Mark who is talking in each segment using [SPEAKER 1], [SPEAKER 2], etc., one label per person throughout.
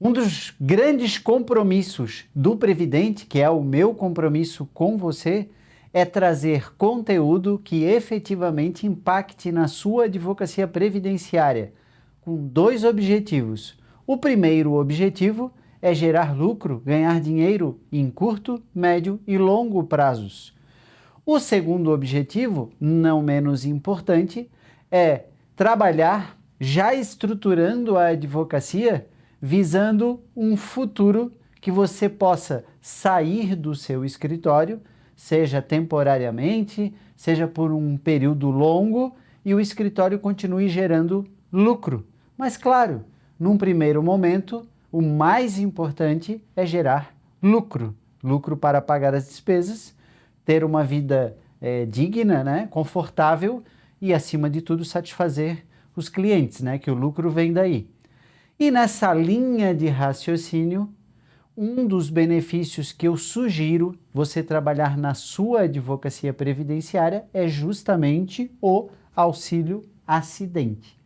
[SPEAKER 1] Um dos grandes compromissos do Previdente, que é o meu compromisso com você, é trazer conteúdo que efetivamente impacte na sua advocacia previdenciária, com dois objetivos. O primeiro objetivo é gerar lucro, ganhar dinheiro em curto, médio e longo prazos. O segundo objetivo, não menos importante, é trabalhar já estruturando a advocacia visando um futuro que você possa sair do seu escritório, seja temporariamente, seja por um período longo, e o escritório continue gerando lucro. Mas, claro, num primeiro momento, o mais importante é gerar lucro. Lucro para pagar as despesas, ter uma vida digna, né, confortável e, acima de tudo, satisfazer os clientes, né, que o lucro vem daí. E nessa linha de raciocínio, um dos benefícios que eu sugiro você trabalhar na sua advocacia previdenciária é justamente o auxílio acidente.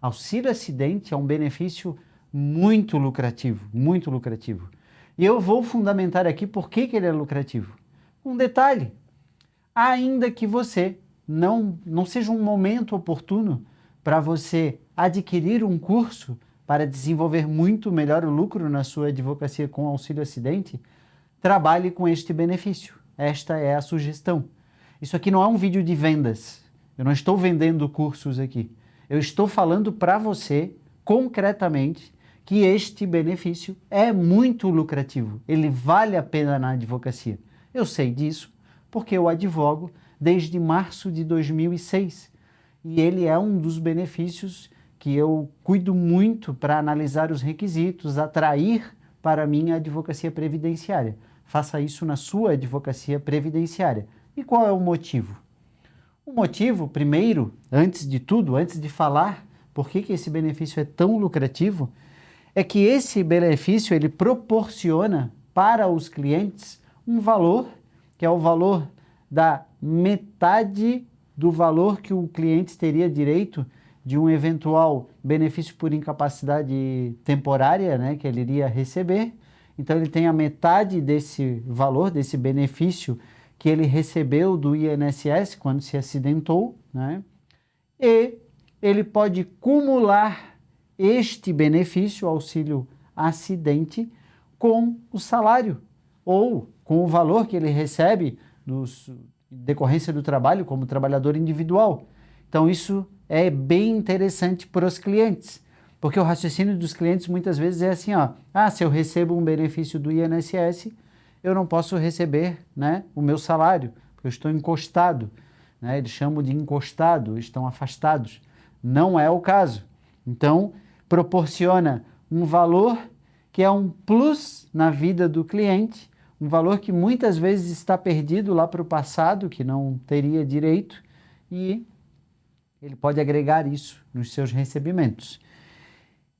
[SPEAKER 1] Auxílio acidente é um benefício muito lucrativo, muito lucrativo. E eu vou fundamentar aqui por que ele é lucrativo. Um detalhe, ainda que você não seja um momento oportuno para você adquirir um curso para desenvolver muito melhor o lucro na sua advocacia com auxílio acidente, trabalhe com este benefício. Esta é a sugestão. Isso aqui não é um vídeo de vendas. Eu não estou vendendo cursos aqui. Eu estou falando para você, concretamente, que este benefício é muito lucrativo. Ele vale a pena na advocacia. Eu sei disso porque eu advogo desde março de 2006. E ele é um dos benefícios que eu cuido muito para analisar os requisitos, atrair para mim a advocacia previdenciária. Faça isso na sua advocacia previdenciária. E qual é o motivo? O motivo, primeiro, antes de tudo, antes de falar por que esse benefício é tão lucrativo, é que esse benefício ele proporciona para os clientes um valor, que é o valor da metade do valor que o cliente teria direito de um eventual benefício por incapacidade temporária, né, que ele iria receber. Então, ele tem a metade desse valor, desse benefício que ele recebeu do INSS quando se acidentou, né? E ele pode cumular este benefício, auxílio acidente, com o salário ou com o valor que ele recebe decorrência do trabalho como trabalhador individual. Então, isso é bem interessante para os clientes, porque o raciocínio dos clientes muitas vezes é assim, ó, se eu recebo um benefício do INSS, eu não posso receber, né, o meu salário, porque eu estou encostado, né, eles chamam de encostado, estão afastados. Não é o caso. Então, proporciona um valor que é um plus na vida do cliente, um valor que muitas vezes está perdido lá para o passado, que não teria direito, e ele pode agregar isso nos seus recebimentos.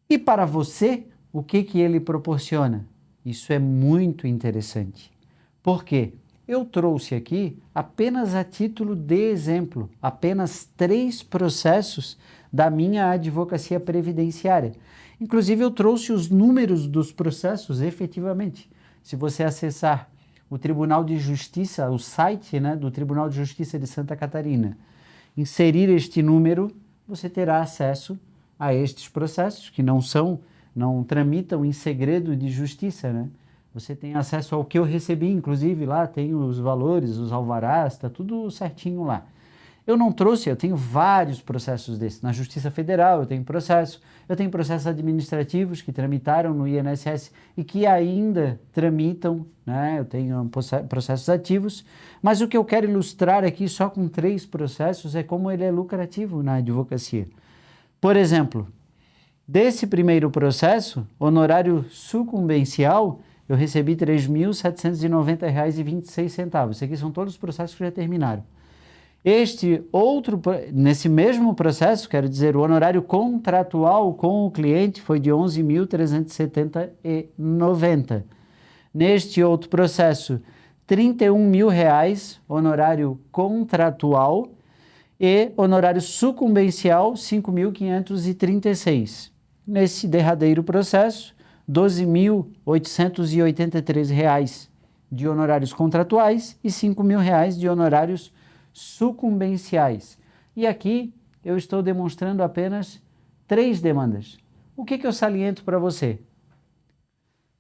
[SPEAKER 1] E para você, o que ele proporciona? Isso é muito interessante. Por quê? Eu trouxe aqui, apenas a título de exemplo, apenas 3 processos da minha advocacia previdenciária. Inclusive, eu trouxe os números dos processos efetivamente. Se você acessar o Tribunal de Justiça, o site, né, do Tribunal de Justiça de Santa Catarina, inserir este número, você terá acesso a estes processos que não tramitam em segredo de justiça, né? Você tem acesso ao que eu recebi, inclusive lá tem os valores, os alvarás, está tudo certinho lá. Eu não trouxe, eu tenho vários processos desses. Na Justiça Federal eu tenho processos administrativos que tramitaram no INSS e que ainda tramitam, né? Eu tenho processos ativos, mas o que eu quero ilustrar aqui só com 3 processos é como ele é lucrativo na advocacia. Por exemplo, desse primeiro processo, honorário sucumbencial, eu recebi R$ 3.790,26. Isso aqui são todos os processos que já terminaram. Nesse mesmo processo, quero dizer, o honorário contratual com o cliente foi de R$ 11.370,90. Neste outro processo, R$ 31.000, honorário contratual, e honorário sucumbencial, R$ 5.536. Nesse derradeiro processo, R$ 12.883 de honorários contratuais e R$ 5.000 de honorários sucumbenciais. E aqui eu estou demonstrando apenas 3 demandas. O que eu saliento para você?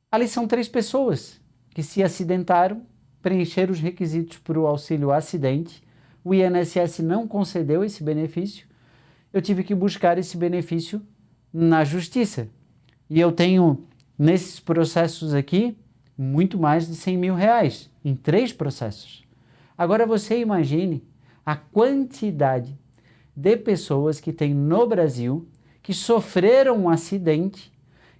[SPEAKER 1] Ali são 3 pessoas que se acidentaram, preencheram os requisitos para o auxílio acidente, o INSS não concedeu esse benefício, eu tive que buscar esse benefício na justiça. E eu tenho, nesses processos aqui, muito mais de R$ 100.000 em 3 processos. Agora você imagine a quantidade de pessoas que tem no Brasil que sofreram um acidente,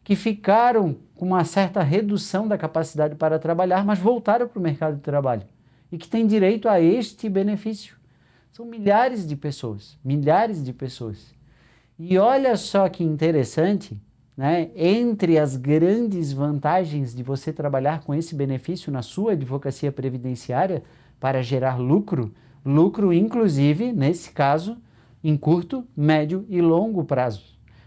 [SPEAKER 1] que ficaram com uma certa redução da capacidade para trabalhar, mas voltaram para o mercado de trabalho e que têm direito a este benefício. São milhares de pessoas, milhares de pessoas. E olha só que interessante, né? Entre as grandes vantagens de você trabalhar com esse benefício na sua advocacia previdenciária para gerar lucro, lucro inclusive, nesse caso, em curto, médio e longo prazo.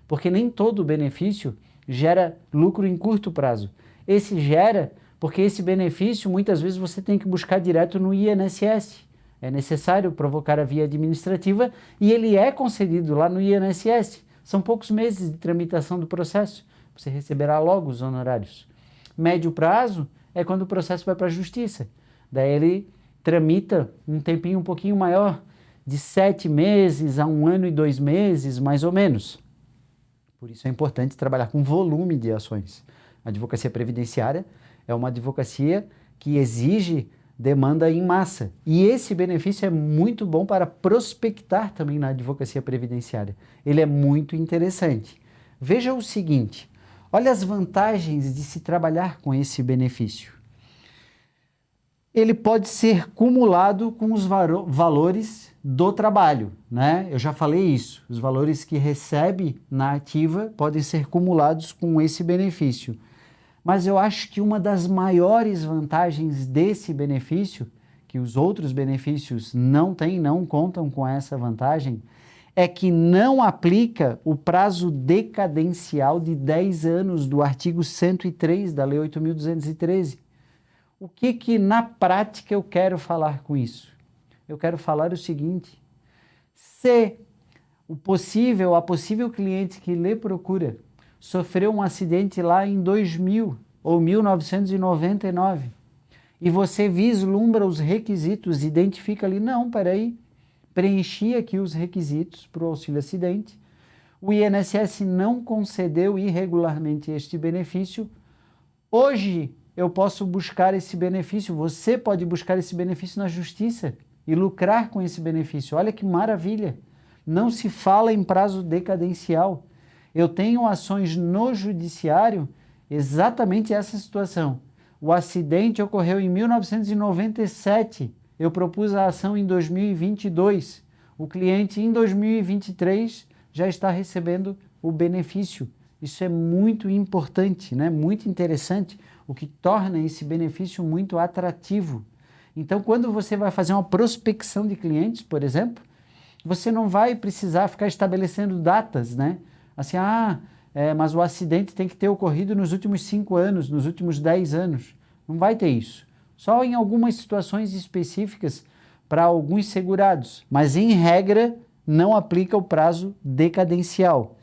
[SPEAKER 1] Porque nem todo benefício gera lucro em curto prazo. Esse gera porque esse benefício muitas vezes você tem que buscar direto no INSS. É necessário provocar a via administrativa e ele é concedido lá no INSS. São poucos meses de tramitação do processo. Você receberá logo os honorários. Médio prazo é quando o processo vai para a justiça. Daí ele tramita um tempinho um pouquinho maior, de 7 meses a 1 ano e 2 meses, mais ou menos. Por isso é importante trabalhar com volume de ações. A advocacia previdenciária é uma advocacia que exige demanda em massa. E esse benefício é muito bom para prospectar também na advocacia previdenciária. Ele é muito interessante. Veja o seguinte, olha as vantagens de se trabalhar com esse benefício. Ele pode ser cumulado com os valores do trabalho, né? Eu já falei isso. Os valores que recebe na ativa podem ser cumulados com esse benefício. Mas eu acho que uma das maiores vantagens desse benefício, que os outros benefícios não têm, não contam com essa vantagem, é que não aplica o prazo decadencial de 10 anos do artigo 103 da Lei 8.213. O que na prática eu quero falar com isso? Eu quero falar o seguinte, se a possível cliente que lhe procura sofreu um acidente lá em 2000 ou 1999 e você vislumbra os requisitos, identifica ali, não, peraí, preenchi aqui os requisitos para o auxílio acidente, o INSS não concedeu irregularmente este benefício, hoje eu posso buscar esse benefício, você pode buscar esse benefício na justiça e lucrar com esse benefício. Olha que maravilha! Não se fala em prazo decadencial. Eu tenho ações no judiciário exatamente essa situação. O acidente ocorreu em 1997. Eu propus a ação em 2022. O cliente em 2023 já está recebendo o benefício. Isso é muito importante, né? Muito interessante, o que torna esse benefício muito atrativo. Então, quando você vai fazer uma prospecção de clientes, por exemplo, você não vai precisar ficar estabelecendo datas, né? Assim, mas o acidente tem que ter ocorrido nos últimos 5 anos, nos últimos 10 anos. Não vai ter isso. Só em algumas situações específicas para alguns segurados, mas em regra não aplica o prazo decadencial.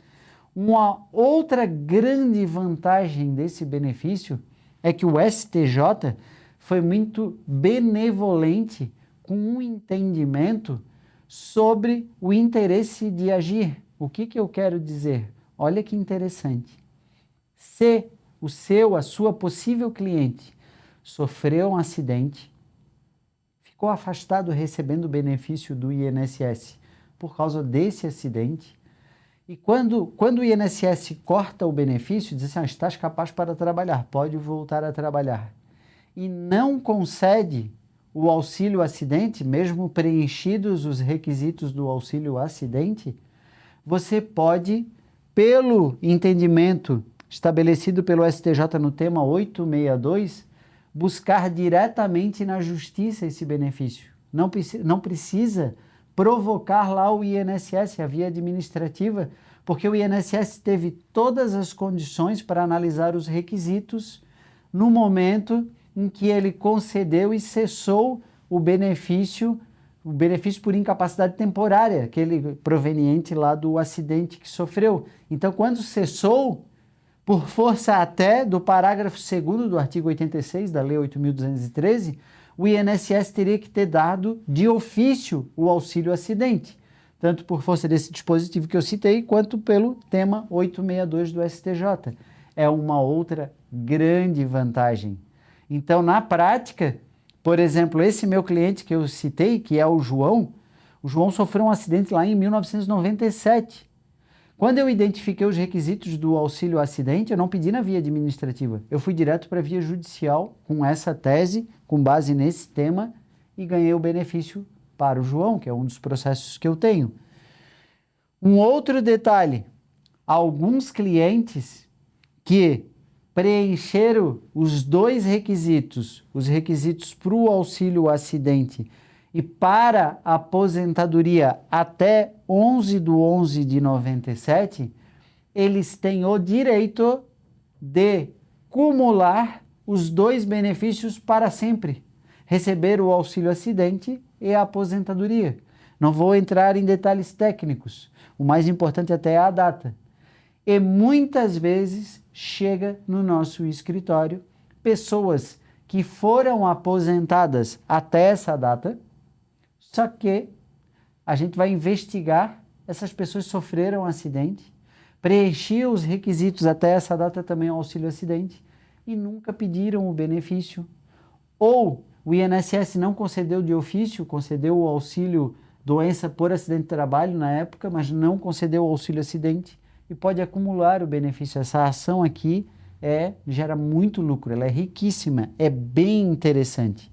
[SPEAKER 1] Uma outra grande vantagem desse benefício é que o STJ foi muito benevolente com um entendimento sobre o interesse de agir. O que eu quero dizer? Olha que interessante. Se a sua possível cliente sofreu um acidente, ficou afastado recebendo o benefício do INSS por causa desse acidente, e quando o INSS corta o benefício, diz assim, estás capaz para trabalhar, pode voltar a trabalhar, e não concede o auxílio acidente, mesmo preenchidos os requisitos do auxílio acidente, você pode, pelo entendimento estabelecido pelo STJ no tema 862, buscar diretamente na justiça esse benefício. Não precisa provocar lá o INSS, a via administrativa, porque o INSS teve todas as condições para analisar os requisitos no momento em que ele concedeu e cessou o benefício por incapacidade temporária, aquele proveniente lá do acidente que sofreu. Então, quando cessou, por força até do parágrafo 2º do artigo 86 da Lei 8.213, o INSS teria que ter dado de ofício o auxílio acidente, tanto por força desse dispositivo que eu citei, quanto pelo tema 862 do STJ. É uma outra grande vantagem. Então, na prática, por exemplo, esse meu cliente que eu citei, que é o João sofreu um acidente lá em 1997. Quando eu identifiquei os requisitos do auxílio acidente, eu não pedi na via administrativa. Eu fui direto para a via judicial com essa tese, com base nesse tema, e ganhei o benefício para o João, que é um dos processos que eu tenho. Um outro detalhe, alguns clientes que preencheram os dois requisitos, os requisitos para o auxílio acidente e para a aposentadoria até 11/11/97, eles têm o direito de cumular os dois benefícios para sempre, receber o auxílio acidente e a aposentadoria. Não vou entrar em detalhes técnicos, o mais importante até é a data. E muitas vezes chega no nosso escritório pessoas que foram aposentadas até essa data, só que a gente vai investigar, essas pessoas sofreram um acidente, preenchiam os requisitos até essa data também ao auxílio acidente e nunca pediram o benefício. Ou o INSS não concedeu de ofício, concedeu o auxílio doença por acidente de trabalho na época, mas não concedeu o auxílio acidente e pode acumular o benefício. Essa ação aqui gera muito lucro, ela é riquíssima, é bem interessante.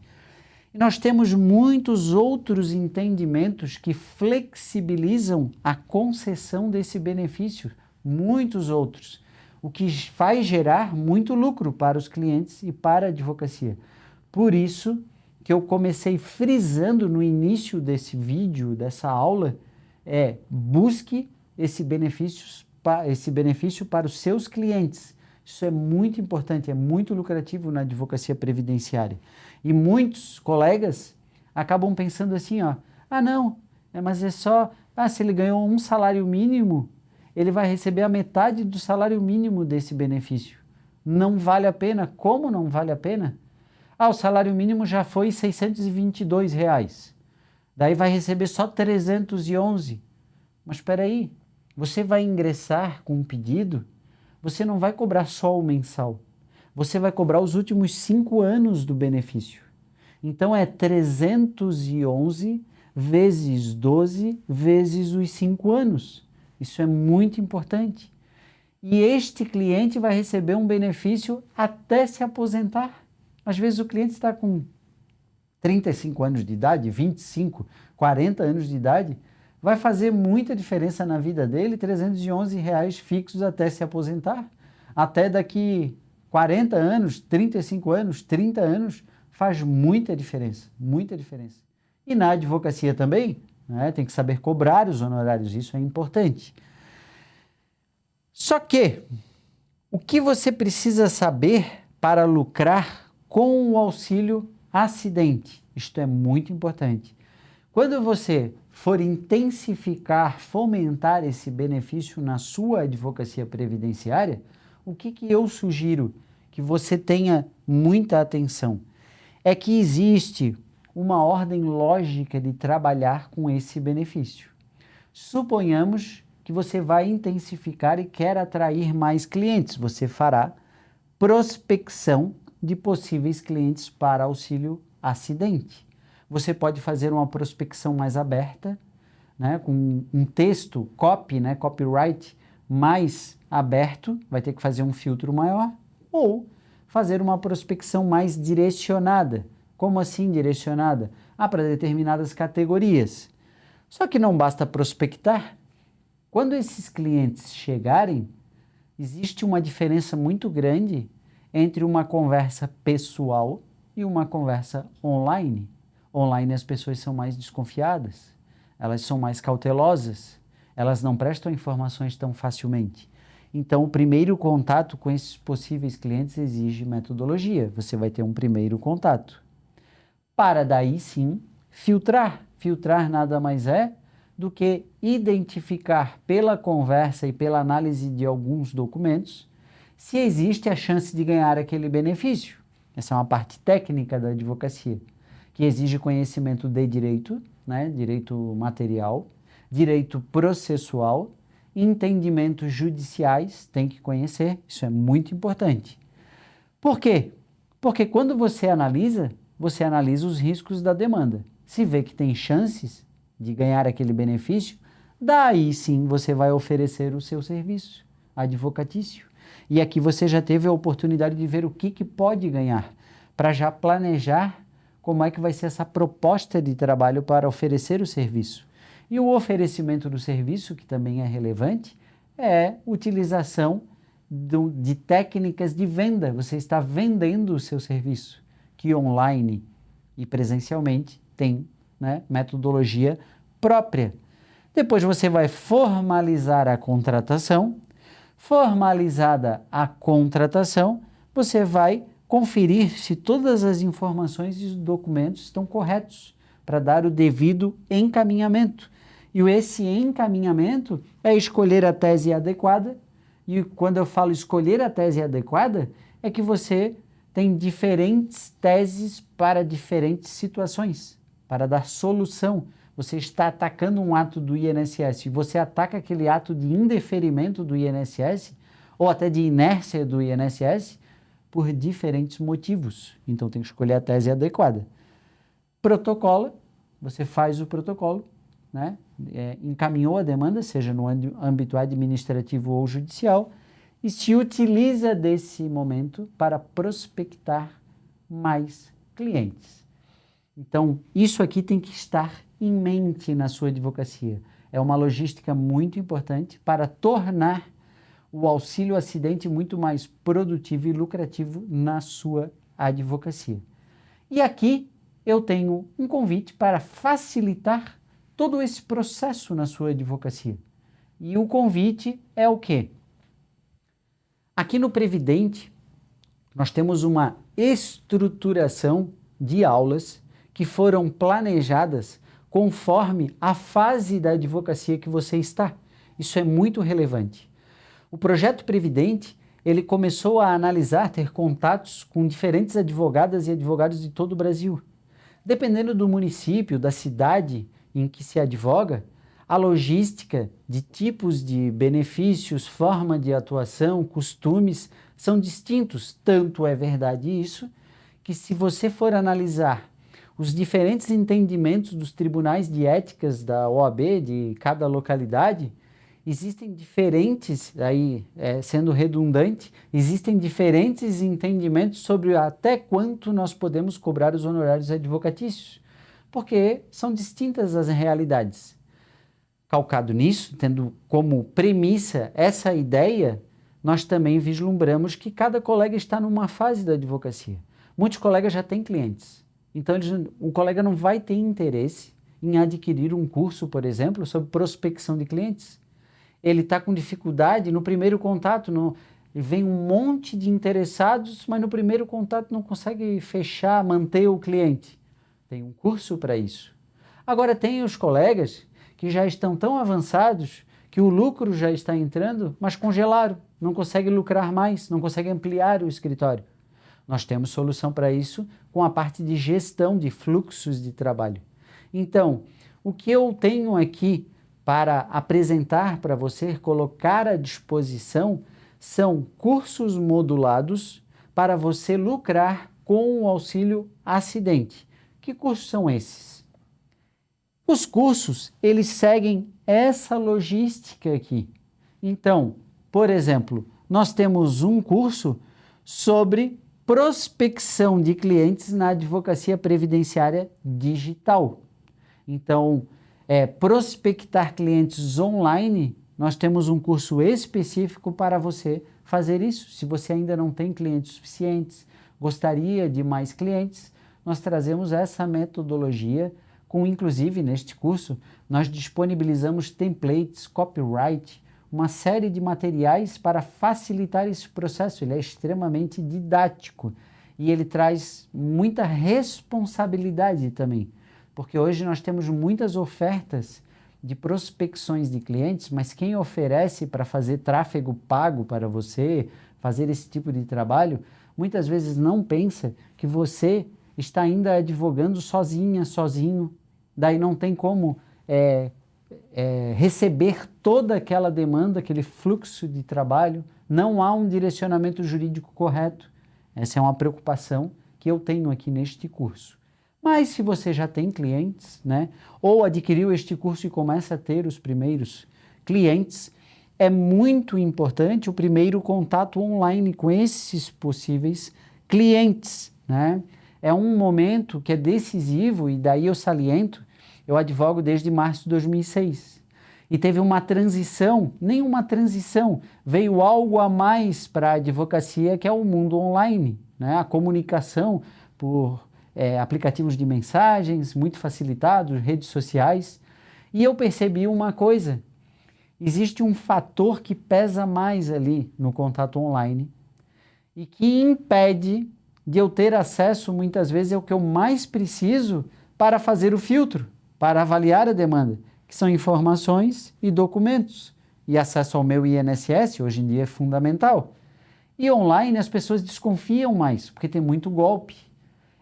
[SPEAKER 1] E nós temos muitos outros entendimentos que flexibilizam a concessão desse benefício, muitos outros, o que faz gerar muito lucro para os clientes e para a advocacia. Por isso que eu comecei frisando no início desse vídeo, dessa aula, busque esse benefício para os seus clientes. Isso é muito importante, é muito lucrativo na advocacia previdenciária. E muitos colegas acabam pensando assim, mas se ele ganhou um salário mínimo, ele vai receber a metade do salário mínimo desse benefício. Não vale a pena. Como não vale a pena? O salário mínimo já foi R$ 622. Daí vai receber só 311. Mas espera aí, você vai ingressar com um pedido, você não vai cobrar só o mensal, você vai cobrar os últimos 5 anos do benefício. Então é 311 vezes 12 vezes os 5 anos. Isso é muito importante. E este cliente vai receber um benefício até se aposentar. Às vezes o cliente está com 35 anos de idade, 25, 40 anos de idade, vai fazer muita diferença na vida dele, R$ 311 fixos até se aposentar. Até daqui 40 anos, 35 anos, 30 anos, faz muita diferença, muita diferença. E na advocacia também, tem que saber cobrar os honorários, isso é importante. Só que, o que você precisa saber para lucrar com o auxílio acidente? Isto é muito importante. Quando você for intensificar, fomentar esse benefício na sua advocacia previdenciária, o que eu sugiro que você tenha muita atenção? É que existe uma ordem lógica de trabalhar com esse benefício. Suponhamos que você vai intensificar e quer atrair mais clientes. Você fará prospecção de possíveis clientes para auxílio acidente. Você pode fazer uma prospecção mais aberta, com um texto, copyright mais aberto, vai ter que fazer um filtro maior, ou fazer uma prospecção mais direcionada. Como assim direcionada? Para determinadas categorias. Só que não basta prospectar. Quando esses clientes chegarem, existe uma diferença muito grande entre uma conversa pessoal e uma conversa online. Online as pessoas são mais desconfiadas, elas são mais cautelosas, elas não prestam informações tão facilmente. Então, o primeiro contato com esses possíveis clientes exige metodologia. Você vai ter um primeiro contato. Para daí sim filtrar. Filtrar nada mais é do que identificar pela conversa e pela análise de alguns documentos se existe a chance de ganhar aquele benefício. Essa é uma parte técnica da advocacia, que exige conhecimento de direito, né? Direito material, direito processual, entendimentos judiciais, tem que conhecer, isso é muito importante. Por quê? Porque quando você analisa os riscos da demanda. Se vê que tem chances de ganhar aquele benefício, daí sim você vai oferecer o seu serviço advocatício. E aqui você já teve a oportunidade de ver o que pode ganhar, para já planejar como é que vai ser essa proposta de trabalho para oferecer o serviço. E o oferecimento do serviço, que também é relevante, é utilização de técnicas de venda. Você está vendendo o seu serviço, que online e presencialmente tem, né, metodologia própria. Depois você vai formalizar a contratação. Formalizada a contratação, você vai conferir se todas as informações e os documentos estão corretos para dar o devido encaminhamento. E esse encaminhamento é escolher a tese adequada. E quando eu falo escolher a tese adequada, é que você tem diferentes teses para diferentes situações, para dar solução. Você está atacando um ato do INSS e você ataca aquele ato de indeferimento do INSS ou até de inércia do INSS por diferentes motivos. Então tem que escolher a tese adequada. Protocolo, você faz o protocolo, né? Encaminhou a demanda, seja no âmbito administrativo ou judicial, e se utiliza desse momento para prospectar mais clientes. Então, isso aqui tem que estar em mente na sua advocacia. É uma logística muito importante para tornar o auxílio acidente muito mais produtivo e lucrativo na sua advocacia. E aqui eu tenho um convite para facilitar todo esse processo na sua advocacia. E o convite é o quê? Aqui no Previdente, nós temos uma estruturação de aulas que foram planejadas conforme a fase da advocacia que você está. Isso é muito relevante. O projeto Previdente, ele começou a analisar, ter contatos com diferentes advogadas e advogados de todo o Brasil. Dependendo do município, da cidade em que se advoga, a logística de tipos de benefícios, forma de atuação, costumes são distintos. Tanto é verdade isso, que se você for analisar os diferentes entendimentos dos tribunais de éticas da OAB de cada localidade, existem diferentes, aí sendo redundante, existem diferentes entendimentos sobre até quanto nós podemos cobrar os honorários advocatícios, porque são distintas as realidades. Calcado nisso, tendo como premissa essa ideia, nós também vislumbramos que cada colega está numa fase da advocacia. Muitos colegas já têm clientes, então o colega não vai ter interesse em adquirir um curso, por exemplo, sobre prospecção de clientes. Ele está com dificuldade no primeiro contato, vem um monte de interessados, mas no primeiro contato não consegue fechar, manter o cliente. Tem um curso para isso. Agora tem os colegas que já estão tão avançados que o lucro já está entrando, mas congelaram, não conseguem lucrar mais, não conseguem ampliar o escritório. Nós temos solução para isso com a parte de gestão de fluxos de trabalho. Então, o que eu tenho aqui para apresentar para você, colocar à disposição, são cursos modulados para você lucrar com o auxílio acidente. Que cursos são esses? Os cursos, eles seguem essa logística aqui. Então, por exemplo, nós temos um curso sobre prospecção de clientes na advocacia previdenciária digital. Então, prospectar clientes online, nós temos um curso específico para você fazer isso. Se você ainda não tem clientes suficientes, gostaria de mais clientes, nós trazemos essa metodologia inclusive, neste curso, nós disponibilizamos templates, copyright, uma série de materiais para facilitar esse processo. Ele é extremamente didático e ele traz muita responsabilidade também, porque hoje nós temos muitas ofertas de prospecções de clientes, mas quem oferece para fazer tráfego pago para você, fazer esse tipo de trabalho, muitas vezes não pensa que você está ainda advogando sozinha, sozinho, daí não tem como receber toda aquela demanda, aquele fluxo de trabalho, não há um direcionamento jurídico correto. Essa é uma preocupação que eu tenho aqui neste curso. Mas se você já tem clientes, né, ou adquiriu este curso e começa a ter os primeiros clientes, é muito importante o primeiro contato online com esses possíveis clientes, né? É um momento que é decisivo e daí eu saliento, eu advogo desde março de 2006 e teve uma transição, nenhuma transição, veio algo a mais para a advocacia que é o mundo online, né? A comunicação por aplicativos de mensagens muito facilitados, redes sociais, e eu percebi uma coisa, existe um fator que pesa mais ali no contato online e que impede de eu ter acesso, muitas vezes, ao que eu mais preciso para fazer o filtro, para avaliar a demanda, que são informações e documentos. E acesso ao meu INSS, hoje em dia, é fundamental. E online as pessoas desconfiam mais, porque tem muito golpe.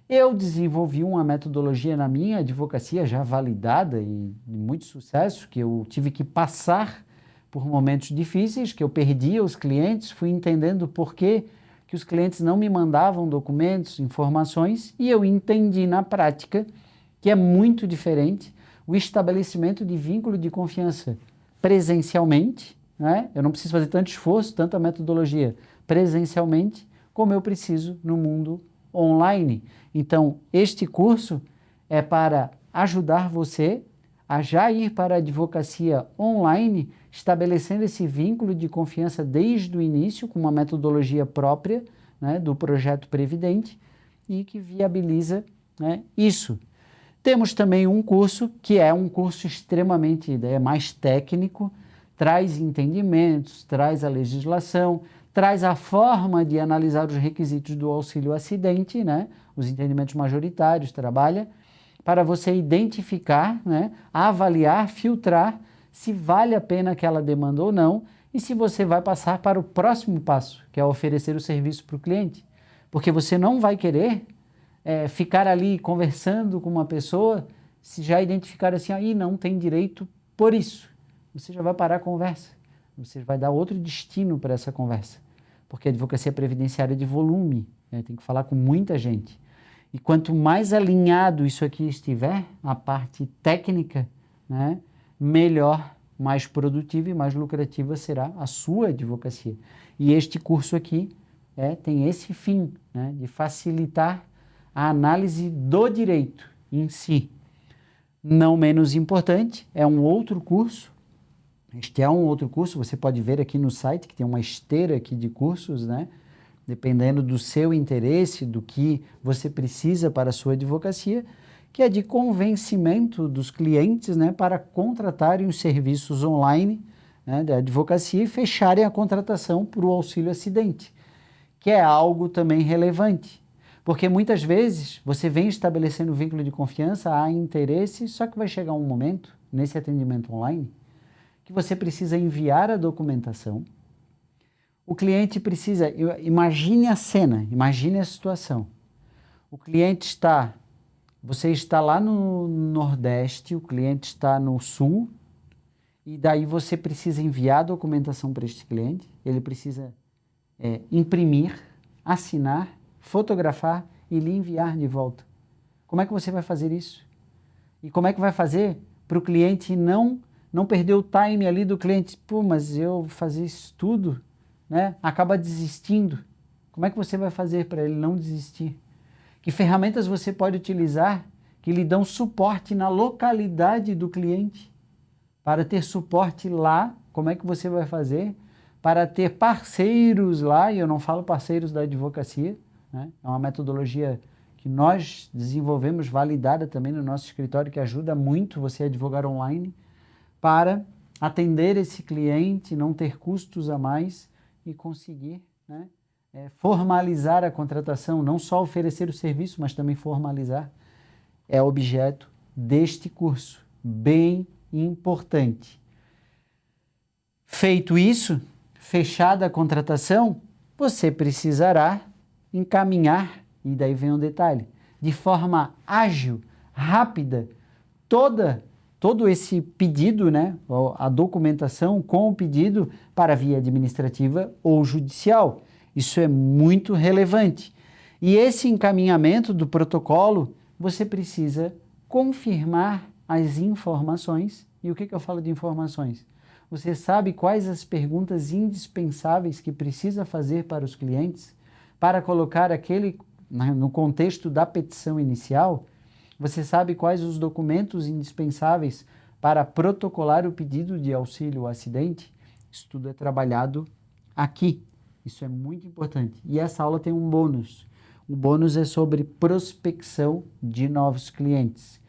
[SPEAKER 1] Eu desenvolvi uma metodologia na minha advocacia já validada e de muito sucesso, que eu tive que passar por momentos difíceis, que eu perdia os clientes, fui entendendo por que os clientes não me mandavam documentos, informações, e eu entendi na prática que é muito diferente o estabelecimento de vínculo de confiança presencialmente, né? Eu não preciso fazer tanto esforço, tanta metodologia presencialmente, como eu preciso no mundo online. Então, este curso é para ajudar você a já ir para a advocacia online, estabelecendo esse vínculo de confiança desde o início, com uma metodologia própria, né, do projeto Previdente, e que viabiliza, né, isso. Temos também um curso que é um curso extremamente mais técnico, traz entendimentos, traz a legislação, traz a forma de analisar os requisitos do auxílio acidente, né, os entendimentos majoritários, trabalha para você identificar, né, avaliar, filtrar se vale a pena aquela demanda ou não e se você vai passar para o próximo passo, que é oferecer o serviço para o cliente. Porque você não vai querer ficar ali conversando com uma pessoa se já identificar assim, aí não tem direito por isso. Você já vai parar a conversa, você vai dar outro destino para essa conversa. Porque a advocacia previdenciária é de volume, né? Tem que falar com muita gente. E quanto mais alinhado isso aqui estiver, a parte técnica, né, melhor, mais produtiva e mais lucrativa será a sua advocacia. E este curso aqui tem esse fim, né, de facilitar a análise do direito em si. Não menos importante, é um outro curso. Este é um outro curso, você pode ver aqui no site que tem uma esteira aqui de cursos, né? Dependendo do seu interesse, do que você precisa para a sua advocacia, que é de convencimento dos clientes, né, para contratarem os serviços online, né, da advocacia e fecharem a contratação para o auxílio acidente, que é algo também relevante. Porque muitas vezes você vem estabelecendo vínculo de confiança, há interesse, só que vai chegar um momento, nesse atendimento online, que você precisa enviar a documentação. O cliente precisa, imagine a cena, imagine a situação. O cliente está, você está lá no Nordeste, o cliente está no Sul, e daí você precisa enviar a documentação para este cliente, ele precisa imprimir, assinar, fotografar e lhe enviar de volta. Como é que você vai fazer isso? E como é que vai fazer para o cliente não perder o time ali do cliente? Pô, mas eu vou fazer isso tudo, né? Acaba desistindo. Como é que você vai fazer para ele não desistir? Que ferramentas você pode utilizar que lhe dão suporte na localidade do cliente? Para ter suporte lá, como é que você vai fazer? Para ter parceiros lá, e eu não falo parceiros da advocacia, né? É uma metodologia que nós desenvolvemos, validada também no nosso escritório, que ajuda muito você a advogar online, para atender esse cliente, não ter custos a mais e conseguir, né, formalizar a contratação, não só oferecer o serviço, mas também formalizar, é objeto deste curso, bem importante. Feito isso, fechada a contratação, você precisará encaminhar, e daí vem um detalhe, de forma ágil, rápida, todo esse pedido, né, a documentação com o pedido para via administrativa ou judicial. Isso é muito relevante. E esse encaminhamento do protocolo, você precisa confirmar as informações. E o que eu falo de informações? Você sabe quais as perguntas indispensáveis que precisa fazer para os clientes para colocar aquele no contexto da petição inicial? Você sabe quais os documentos indispensáveis para protocolar o pedido de auxílio ao acidente? Isso tudo é trabalhado aqui. Isso é muito importante. E essa aula tem um bônus. O bônus é sobre prospecção de novos clientes.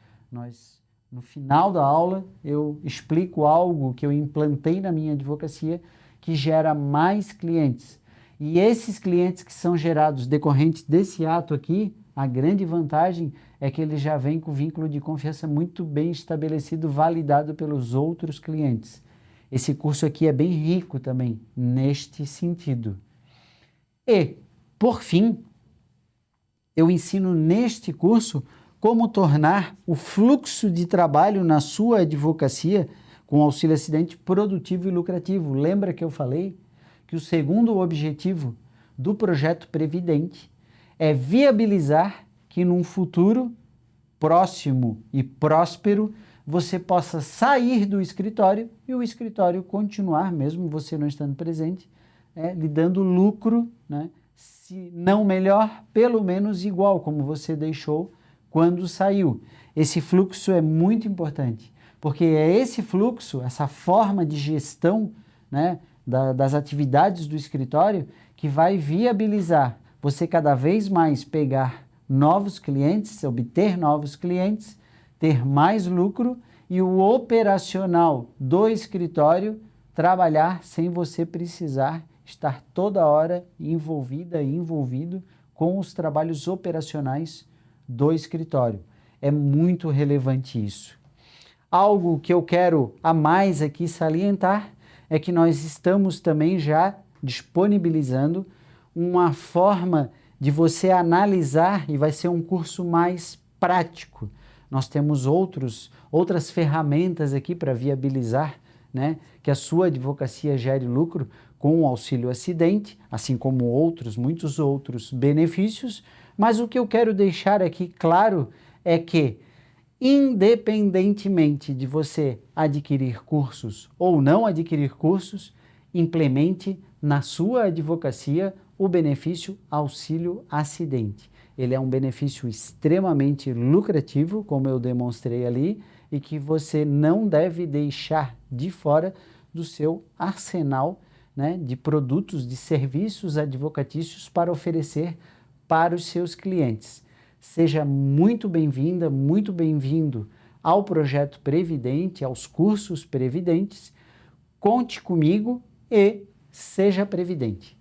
[SPEAKER 1] No final da aula, eu explico algo que eu implantei na minha advocacia que gera mais clientes. E esses clientes que são gerados decorrentes desse ato aqui, a grande vantagem é que ele já vem com vínculo de confiança muito bem estabelecido, validado pelos outros clientes. Esse curso aqui é bem rico também neste sentido. E, por fim, eu ensino neste curso como tornar o fluxo de trabalho na sua advocacia com auxílio acidente produtivo e lucrativo. Lembra que eu falei que o segundo objetivo do projeto Previdente é viabilizar que num futuro próximo e próspero você possa sair do escritório e o escritório continuar, mesmo você não estando presente, lhe dando lucro, né? Se não melhor, pelo menos igual, como você deixou quando saiu. Esse fluxo é muito importante, porque é esse fluxo, essa forma de gestão, né, das atividades do escritório que vai viabilizar você cada vez mais pegar novos clientes, obter novos clientes, ter mais lucro e o operacional do escritório trabalhar sem você precisar estar toda hora envolvida e envolvido com os trabalhos operacionais do escritório. É muito relevante isso. Algo que eu quero a mais aqui salientar é que nós estamos também já disponibilizando uma forma de você analisar, e vai ser um curso mais prático. Nós temos outras ferramentas aqui para viabilizar, né, que a sua advocacia gere lucro com o auxílio acidente, assim como muitos outros benefícios, mas o que eu quero deixar aqui claro é que, independentemente de você adquirir cursos ou não adquirir cursos, implemente na sua advocacia o benefício auxílio acidente. Ele é um benefício extremamente lucrativo, como eu demonstrei ali, e que você não deve deixar de fora do seu arsenal, né, de produtos, de serviços advocatícios para oferecer para os seus clientes. Seja muito bem-vinda, muito bem-vindo ao projeto Previdente, aos cursos Previdentes. Conte comigo e seja previdente.